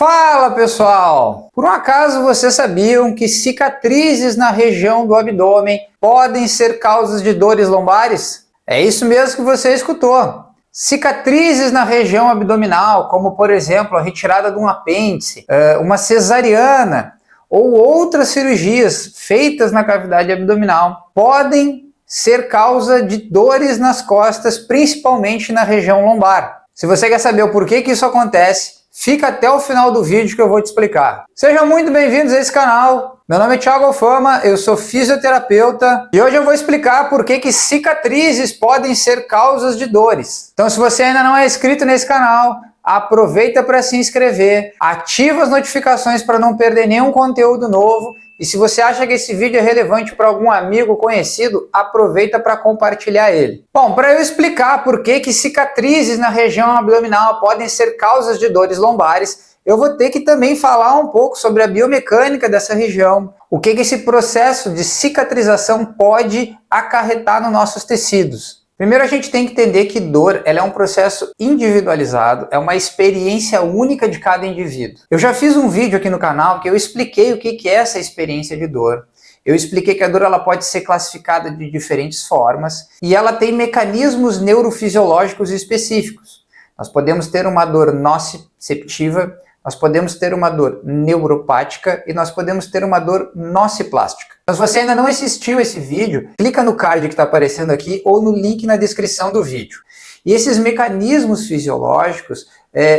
Fala pessoal! Por um acaso vocês sabiam que cicatrizes na região do abdômen podem ser causas de dores lombares? É isso mesmo que você escutou. Cicatrizes na região abdominal, como por exemplo a retirada de um apêndice, uma cesariana ou outras cirurgias feitas na cavidade abdominal, podem ser causa de dores nas costas, principalmente na região lombar. Se você quer saber o porquê que isso acontece, fica até o final do vídeo que eu vou te explicar. Sejam muito bem-vindos a esse canal. Meu nome é Thiago Alfama, eu sou fisioterapeuta e hoje eu vou explicar por que cicatrizes podem ser causas de dores. Então, se você ainda não é inscrito nesse canal, aproveita para se inscrever, ativa as notificações para não perder nenhum conteúdo novo. E se você acha que esse vídeo é relevante para algum amigo conhecido, aproveita para compartilhar ele. Bom, para eu explicar por que cicatrizes na região abdominal podem ser causas de dores lombares, eu vou ter que também falar um pouco sobre a biomecânica dessa região, o que esse processo de cicatrização pode acarretar nos nossos tecidos. Primeiro a gente tem que entender que dor ela é um processo individualizado, é uma experiência única de cada indivíduo. Eu já fiz um vídeo aqui no canal que eu expliquei o que é essa experiência de dor. Eu expliquei que a dor ela pode ser classificada de diferentes formas e ela tem mecanismos neurofisiológicos específicos. Nós podemos ter uma dor nociceptiva, nós podemos ter uma dor neuropática e nós podemos ter uma dor nociplástica. Então, se você ainda não assistiu esse vídeo, clica no card que está aparecendo aqui ou no link na descrição do vídeo. E esses mecanismos fisiológicos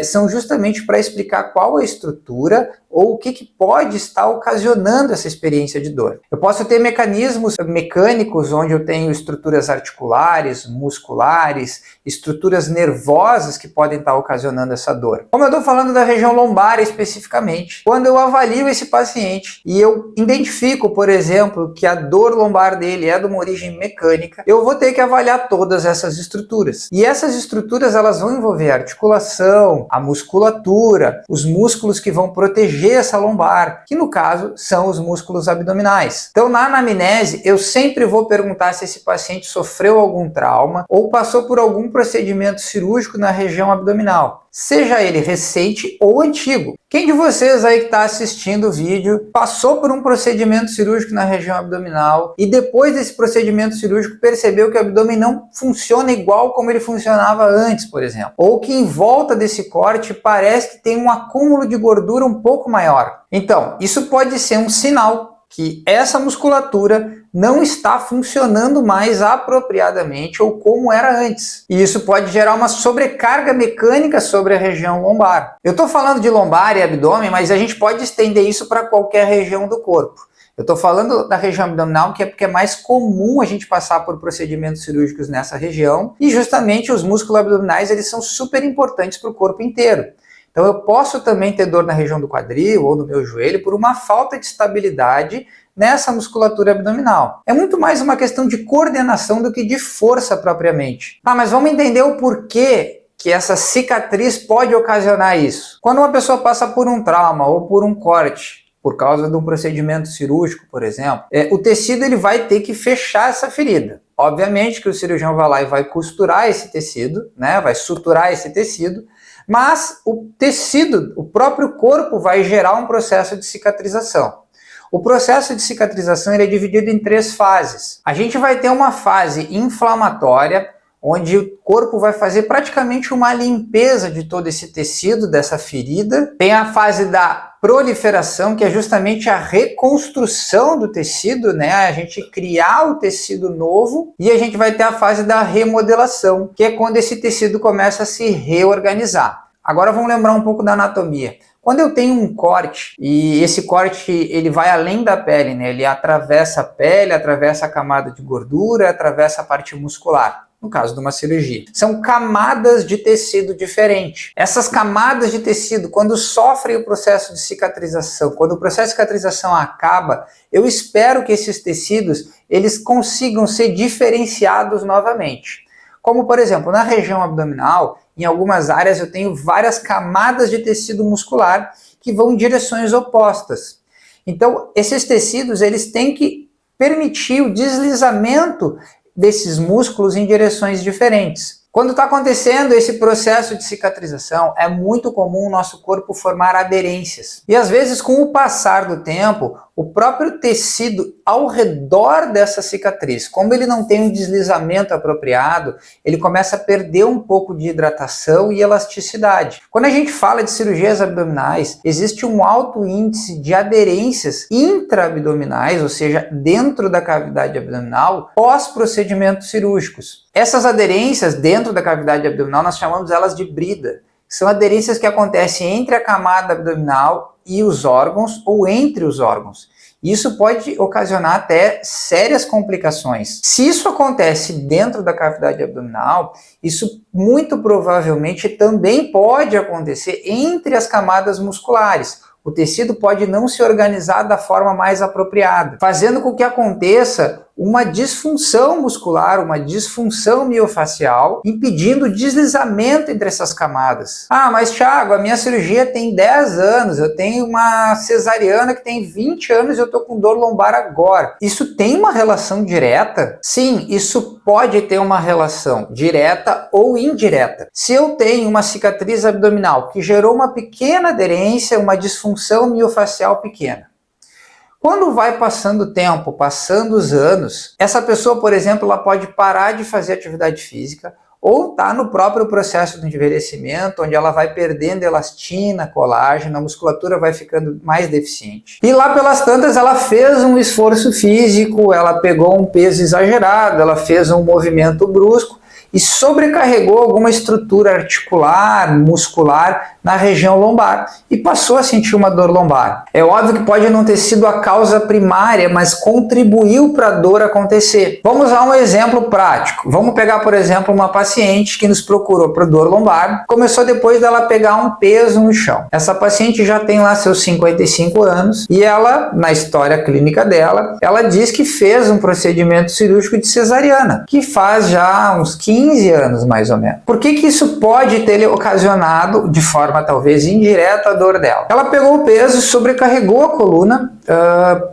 são justamente para explicar qual a estrutura ou o que pode estar ocasionando essa experiência de dor. Eu posso ter mecanismos mecânicos, onde eu tenho estruturas articulares, musculares, estruturas nervosas que podem estar ocasionando essa dor. Como eu estou falando da região lombar especificamente, quando eu avalio esse paciente e eu identifico, por exemplo, que a dor lombar dele é de uma origem mecânica, eu vou ter que avaliar todas essas estruturas. E essas estruturas elas vão envolver a articulação, a musculatura, os músculos que vão proteger essa lombar, que no caso são os músculos abdominais. Então na anamnese eu sempre vou perguntar se esse paciente sofreu algum trauma ou passou por algum procedimento cirúrgico na região abdominal, seja ele recente ou antigo. Quem de vocês aí que está assistindo o vídeo passou por um procedimento cirúrgico na região abdominal e depois desse procedimento cirúrgico percebeu que o abdômen não funciona igual como ele funcionava antes, por exemplo? Ou que em volta desse corte parece que tem um acúmulo de gordura um pouco maior? Então, isso pode ser um sinal que essa musculatura não está funcionando mais apropriadamente ou como era antes. E isso pode gerar uma sobrecarga mecânica sobre a região lombar. Eu estou falando de lombar e abdômen, mas a gente pode estender isso para qualquer região do corpo. Eu estou falando da região abdominal que é porque é mais comum a gente passar por procedimentos cirúrgicos nessa região e justamente os músculos abdominais eles são super importantes para o corpo inteiro. Então eu posso também ter dor na região do quadril ou do meu joelho por uma falta de estabilidade nessa musculatura abdominal. É muito mais uma questão de coordenação do que de força propriamente. Mas vamos entender o porquê que essa cicatriz pode ocasionar isso. Quando uma pessoa passa por um trauma ou por um corte, por causa de um procedimento cirúrgico, por exemplo, o tecido ele vai ter que fechar essa ferida. Obviamente que o cirurgião vai lá e vai costurar esse tecido, né? Vai suturar esse tecido, mas o tecido, o próprio corpo vai gerar um processo de cicatrização. O processo de cicatrização ele é dividido em 3 fases. A gente vai ter uma fase inflamatória, onde o corpo vai fazer praticamente uma limpeza de todo esse tecido, dessa ferida. Tem a fase da proliferação, que é justamente a reconstrução do tecido, né? A gente criar o tecido novo. E a gente vai ter a fase da remodelação, que é quando esse tecido começa a se reorganizar. Agora vamos lembrar um pouco da anatomia. Quando eu tenho um corte, e esse corte ele vai além da pele, né? Ele atravessa a pele, atravessa a camada de gordura, atravessa a parte muscular. No caso de uma cirurgia. São camadas de tecido diferentes. Essas camadas de tecido, quando sofrem o processo de cicatrização, quando o processo de cicatrização acaba, eu espero que esses tecidos eles consigam ser diferenciados novamente. Como, por exemplo, na região abdominal, em algumas áreas eu tenho várias camadas de tecido muscular que vão em direções opostas. Então, esses tecidos eles têm que permitir o deslizamento desses músculos em direções diferentes. Quando está acontecendo esse processo de cicatrização, é muito comum o nosso corpo formar aderências. E às vezes, com o passar do tempo, o próprio tecido ao redor dessa cicatriz, como ele não tem um deslizamento apropriado, ele começa a perder um pouco de hidratação e elasticidade. Quando a gente fala de cirurgias abdominais, existe um alto índice de aderências intra-abdominais, ou seja, dentro da cavidade abdominal, pós-procedimentos cirúrgicos. Essas aderências dentro da cavidade abdominal, nós chamamos elas de brida. São aderências que acontecem entre a camada abdominal e os órgãos ou entre os órgãos. Isso pode ocasionar até sérias complicações. Se isso acontece dentro da cavidade abdominal, isso muito provavelmente também pode acontecer entre as camadas musculares. O tecido pode não se organizar da forma mais apropriada, fazendo com que aconteça uma disfunção muscular, uma disfunção miofacial, impedindo o deslizamento entre essas camadas. Ah, mas Thiago, a minha cirurgia tem 10 anos, eu tenho uma cesariana que tem 20 anos e eu tô com dor lombar agora. Isso tem uma relação direta? Sim, isso pode ter uma relação direta ou indireta. Se eu tenho uma cicatriz abdominal que gerou uma pequena aderência, uma disfunção miofacial pequena, quando vai passando o tempo, passando os anos, essa pessoa, por exemplo, ela pode parar de fazer atividade física ou está no próprio processo do envelhecimento, onde ela vai perdendo elastina, colágeno, a musculatura vai ficando mais deficiente. E lá pelas tantas ela fez um esforço físico, ela pegou um peso exagerado, ela fez um movimento brusco e sobrecarregou alguma estrutura articular, muscular na região lombar e passou a sentir uma dor lombar. É óbvio que pode não ter sido a causa primária, mas contribuiu para a dor acontecer. Vamos a um exemplo prático. Vamos pegar, por exemplo, uma paciente que nos procurou por dor lombar, começou depois dela pegar um peso no chão. Essa paciente já tem lá seus 55 anos e ela, na história clínica dela, ela diz que fez um procedimento cirúrgico de cesariana, que faz já uns 15 anos mais ou menos. Por que isso pode ter ocasionado, de forma talvez indireta, a dor dela? Ela pegou o peso, sobrecarregou a coluna,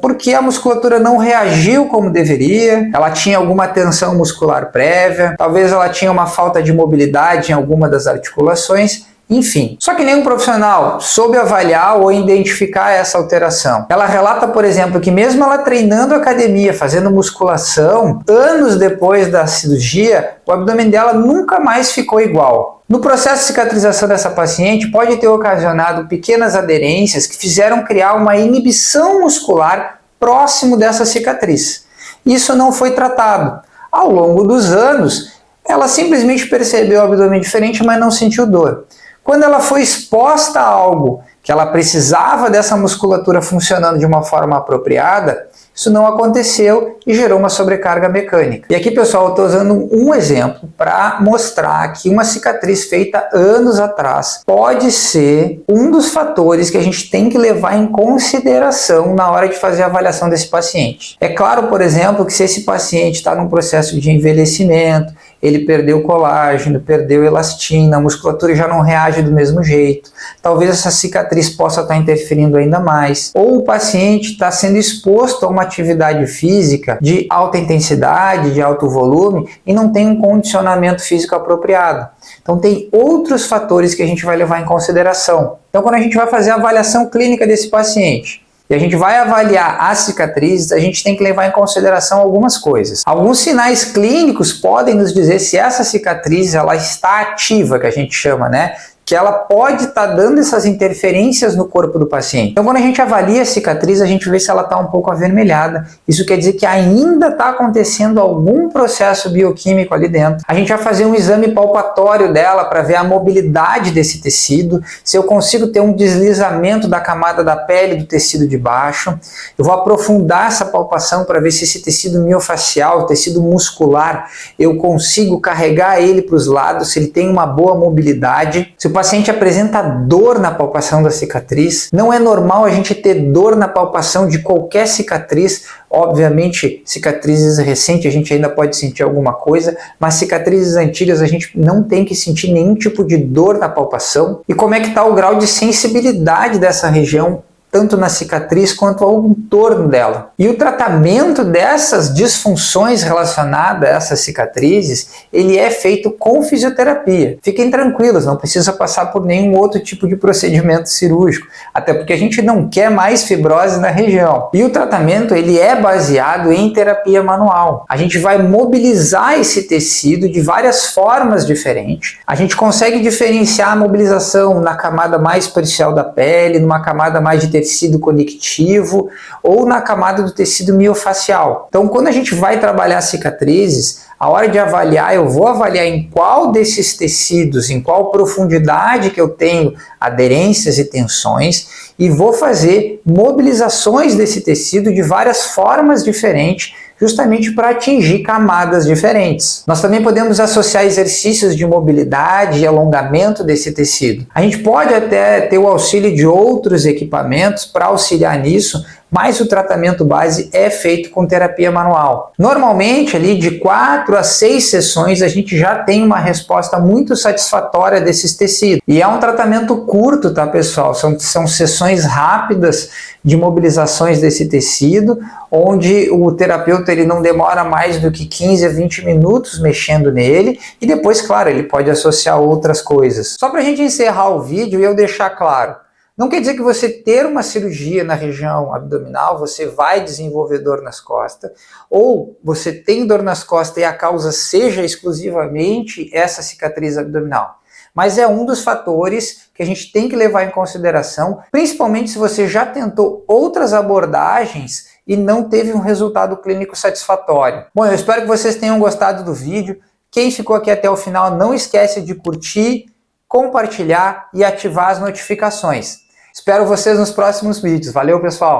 porque a musculatura não reagiu como deveria, ela tinha alguma tensão muscular prévia, talvez ela tinha uma falta de mobilidade em alguma das articulações, enfim. Só que nenhum profissional soube avaliar ou identificar essa alteração. Ela relata, por exemplo, que mesmo ela treinando academia, fazendo musculação, anos depois da cirurgia, o abdômen dela nunca mais ficou igual. No processo de cicatrização dessa paciente, pode ter ocasionado pequenas aderências que fizeram criar uma inibição muscular próximo dessa cicatriz. Isso não foi tratado. Ao longo dos anos, ela simplesmente percebeu o abdômen diferente, mas não sentiu dor. Quando ela foi exposta a algo que ela precisava dessa musculatura funcionando de uma forma apropriada, isso não aconteceu e gerou uma sobrecarga mecânica. E aqui, pessoal, eu estou usando um exemplo para mostrar que uma cicatriz feita anos atrás pode ser um dos fatores que a gente tem que levar em consideração na hora de fazer a avaliação desse paciente. É claro, por exemplo, que se esse paciente está num processo de envelhecimento, ele perdeu colágeno, perdeu elastina, a musculatura já não reage do mesmo jeito. Talvez essa cicatriz possa estar interferindo ainda mais. Ou o paciente está sendo exposto a uma atividade física de alta intensidade, de alto volume, e não tem um condicionamento físico apropriado. Então tem outros fatores que a gente vai levar em consideração. Então quando a gente vai fazer a avaliação clínica desse paciente, e a gente vai avaliar as cicatrizes, a gente tem que levar em consideração algumas coisas. Alguns sinais clínicos podem nos dizer se essa cicatriz ela está ativa, que a gente chama, né? Que ela pode estar dando essas interferências no corpo do paciente. Então, quando a gente avalia a cicatriz, a gente vê se ela está um pouco avermelhada. Isso quer dizer que ainda está acontecendo algum processo bioquímico ali dentro. A gente vai fazer um exame palpatório dela para ver a mobilidade desse tecido, se eu consigo ter um deslizamento da camada da pele do tecido de baixo. Eu vou aprofundar essa palpação para ver se esse tecido miofacial, tecido muscular, eu consigo carregar ele para os lados, se ele tem uma boa mobilidade. Se o paciente apresenta dor na palpação da cicatriz, não é normal a gente ter dor na palpação de qualquer cicatriz. Obviamente, cicatrizes recentes a gente ainda pode sentir alguma coisa, mas cicatrizes antigas a gente não tem que sentir nenhum tipo de dor na palpação. E como é que está o grau de sensibilidade dessa região tanto na cicatriz quanto ao entorno dela. E o tratamento dessas disfunções relacionadas a essas cicatrizes, ele é feito com fisioterapia. Fiquem tranquilos, não precisa passar por nenhum outro tipo de procedimento cirúrgico, até porque a gente não quer mais fibrose na região. E o tratamento, ele é baseado em terapia manual. A gente vai mobilizar esse tecido de várias formas diferentes. A gente consegue diferenciar a mobilização na camada mais superficial da pele, numa camada mais de tecido conectivo ou na camada do tecido miofacial. Então, quando a gente vai trabalhar cicatrizes, a hora de avaliar, eu vou avaliar em qual desses tecidos, em qual profundidade que eu tenho aderências e tensões, e vou fazer mobilizações desse tecido de várias formas diferentes, justamente para atingir camadas diferentes. Nós também podemos associar exercícios de mobilidade e alongamento desse tecido. A gente pode até ter o auxílio de outros equipamentos para auxiliar nisso, mas o tratamento base é feito com terapia manual. Normalmente, ali de 4 a 6 sessões, a gente já tem uma resposta muito satisfatória desses tecidos. E é um tratamento curto, tá, pessoal? São sessões rápidas de mobilizações desse tecido, onde o terapeuta ele não demora mais do que 15 a 20 minutos mexendo nele, e depois, claro, ele pode associar outras coisas. Só para a gente encerrar o vídeo e eu deixar claro, não quer dizer que você ter uma cirurgia na região abdominal, você vai desenvolver dor nas costas, ou você tem dor nas costas e a causa seja exclusivamente essa cicatriz abdominal. Mas é um dos fatores que a gente tem que levar em consideração, principalmente se você já tentou outras abordagens e não teve um resultado clínico satisfatório. Bom, eu espero que vocês tenham gostado do vídeo. Quem ficou aqui até o final, não esquece de curtir, compartilhar e ativar as notificações. Espero vocês nos próximos vídeos. Valeu, pessoal!